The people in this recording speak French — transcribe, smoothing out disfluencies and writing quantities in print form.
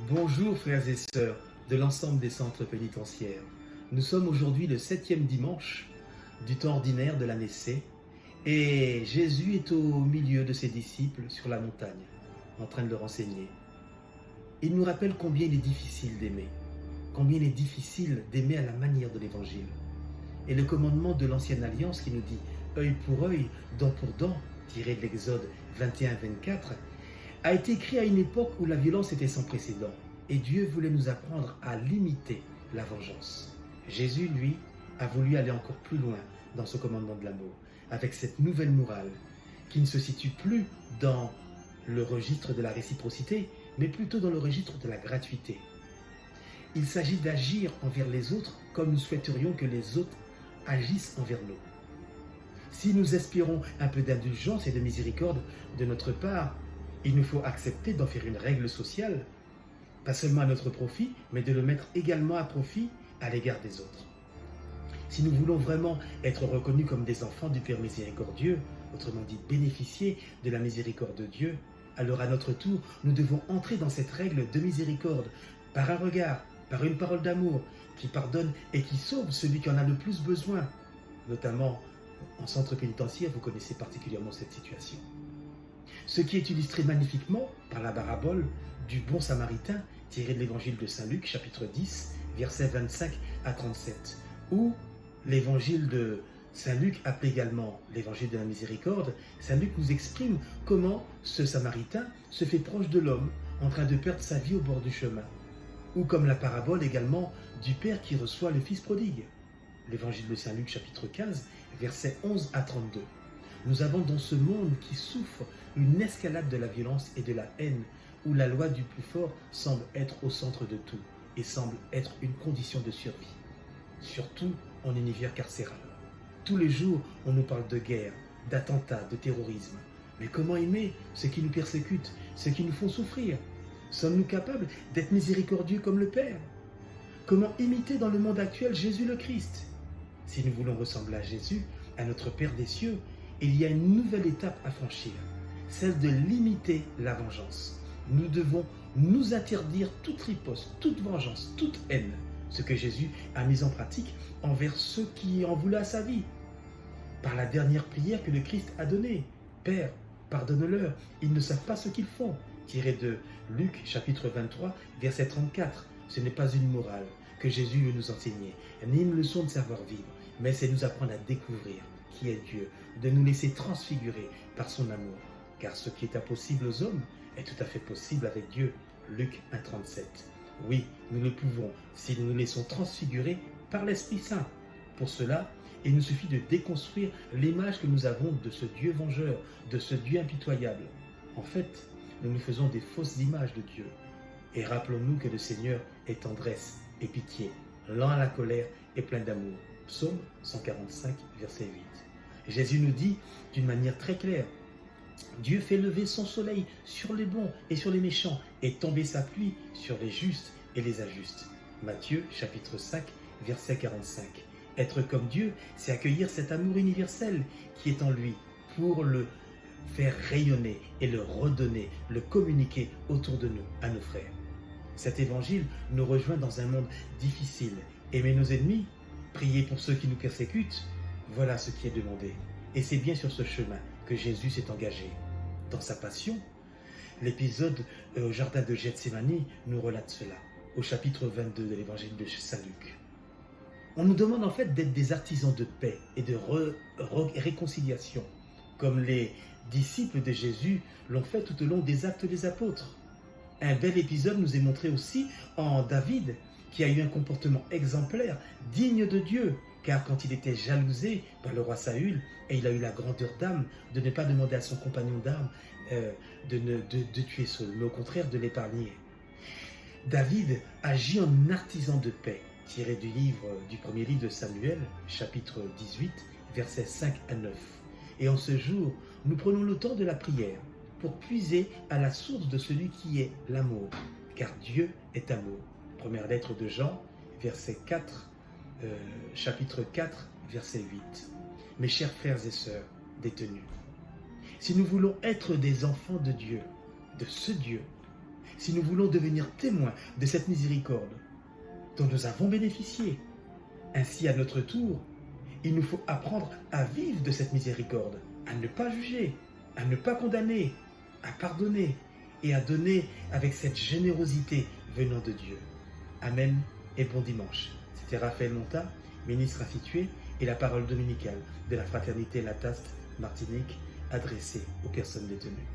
Bonjour frères et sœurs de l'ensemble des centres pénitentiaires. Nous sommes aujourd'hui le 7e dimanche du temps ordinaire de l'année C et Jésus est au milieu de ses disciples sur la montagne, en train de leur enseigner. Il nous rappelle combien il est difficile d'aimer, combien il est difficile d'aimer à la manière de l'Évangile. Et le commandement de l'Ancienne Alliance qui nous dit « œil pour œil, dent pour dent », tiré de l'Exode 21-24, a été écrit à une époque où la violence était sans précédent et Dieu voulait nous apprendre à limiter la vengeance. Jésus, lui, a voulu aller encore plus loin dans ce commandement de l'amour, avec cette nouvelle morale qui ne se situe plus dans le registre de la réciprocité, mais plutôt dans le registre de la gratuité. Il s'agit d'agir envers les autres comme nous souhaiterions que les autres agissent envers nous. Si nous espérons un peu d'indulgence et de miséricorde de notre part, il nous faut accepter d'en faire une règle sociale, pas seulement à notre profit, mais de le mettre également à profit à l'égard des autres. Si nous voulons vraiment être reconnus comme des enfants du Père miséricordieux, autrement dit bénéficier de la miséricorde de Dieu, alors à notre tour, nous devons entrer dans cette règle de miséricorde par un regard, par une parole d'amour qui pardonne et qui sauve celui qui en a le plus besoin. Notamment en centre pénitentiaire, vous connaissez particulièrement cette situation. Ce qui est illustré magnifiquement par la parabole du bon samaritain tiré de l'évangile de Saint Luc, chapitre 10, versets 25 à 37, où l'évangile de Saint Luc, appelé également l'évangile de la miséricorde, Saint Luc nous exprime comment ce samaritain se fait proche de l'homme en train de perdre sa vie au bord du chemin, ou comme la parabole également du père qui reçoit le fils prodigue, l'évangile de Saint Luc, chapitre 15, versets 11 à 32. Nous avons dans ce monde qui souffre une escalade de la violence et de la haine, où la loi du plus fort semble être au centre de tout et semble être une condition de survie, surtout en univers carcéral. Tous les jours, on nous parle de guerre, d'attentats, de terrorisme. Mais comment aimer ceux qui nous persécutent, ceux qui nous font souffrir? Sommes-nous capables d'être miséricordieux comme le Père? Comment imiter dans le monde actuel Jésus le Christ? Si nous voulons ressembler à Jésus, à notre Père des cieux, il y a une nouvelle étape à franchir, celle de limiter la vengeance. Nous devons nous interdire toute riposte, toute vengeance, toute haine, ce que Jésus a mis en pratique envers ceux qui en voulaient à sa vie. Par la dernière prière que le Christ a donnée, « Père, pardonne-leur, ils ne savent pas ce qu'ils font », tiré de Luc chapitre 23, verset 34. Ce n'est pas une morale que Jésus veut nous enseigner, ni une leçon de savoir-vivre, mais c'est nous apprendre à découvrir qui est Dieu, de nous laisser transfigurer par son amour. Car ce qui est impossible aux hommes est tout à fait possible avec Dieu. Luc 1,37. Oui, nous le pouvons si nous nous laissons transfigurer par l'Esprit Saint. Pour cela, il nous suffit de déconstruire l'image que nous avons de ce Dieu vengeur, de ce Dieu impitoyable. En fait, nous nous faisons des fausses images de Dieu. Et rappelons-nous que le Seigneur est tendresse et pitié, lent à la colère et plein d'amour. Psaume 145, verset 8. Jésus nous dit d'une manière très claire, Dieu fait lever son soleil sur les bons et sur les méchants et tomber sa pluie sur les justes et les injustes. Matthieu chapitre 5, verset 45. Être comme Dieu, c'est accueillir cet amour universel qui est en lui pour le faire rayonner et le redonner, le communiquer autour de nous, à nos frères. Cet évangile nous rejoint dans un monde difficile. Aimer nos ennemis, prier pour ceux qui nous persécutent, voilà ce qui est demandé. Et c'est bien sur ce chemin que Jésus s'est engagé. Dans sa passion, l'épisode au jardin de Gethsémani nous relate cela, au chapitre 22 de l'évangile de Saint Luc. On nous demande en fait d'être des artisans de paix et de réconciliation, comme les disciples de Jésus l'ont fait tout au long des actes des apôtres. Un bel épisode nous est montré aussi en David, qui a eu un comportement exemplaire, digne de Dieu, car quand il était jalousé par le roi Saül, et il a eu la grandeur d'âme de ne pas demander à son compagnon d'armes de tuer Saul, mais au contraire de l'épargner. David agit en artisan de paix, tiré du premier livre de Samuel, chapitre 18, versets 5 à 9. Et en ce jour, nous prenons le temps de la prière pour puiser à la source de celui qui est l'amour, car Dieu est amour. Première lettre de Jean, chapitre 4, verset 8. Mes chers frères et sœurs détenus, si nous voulons être des enfants de Dieu, de ce Dieu, si nous voulons devenir témoins de cette miséricorde dont nous avons bénéficié. Ainsi, à notre tour, il nous faut apprendre à vivre de cette miséricorde, à ne pas juger, à ne pas condamner, à pardonner et à donner avec cette générosité venant de Dieu. Amen et bon dimanche. C'était Raphaël Monta, ministre institué, et la parole dominicale de la fraternité Lataste Martinique adressée aux personnes détenues.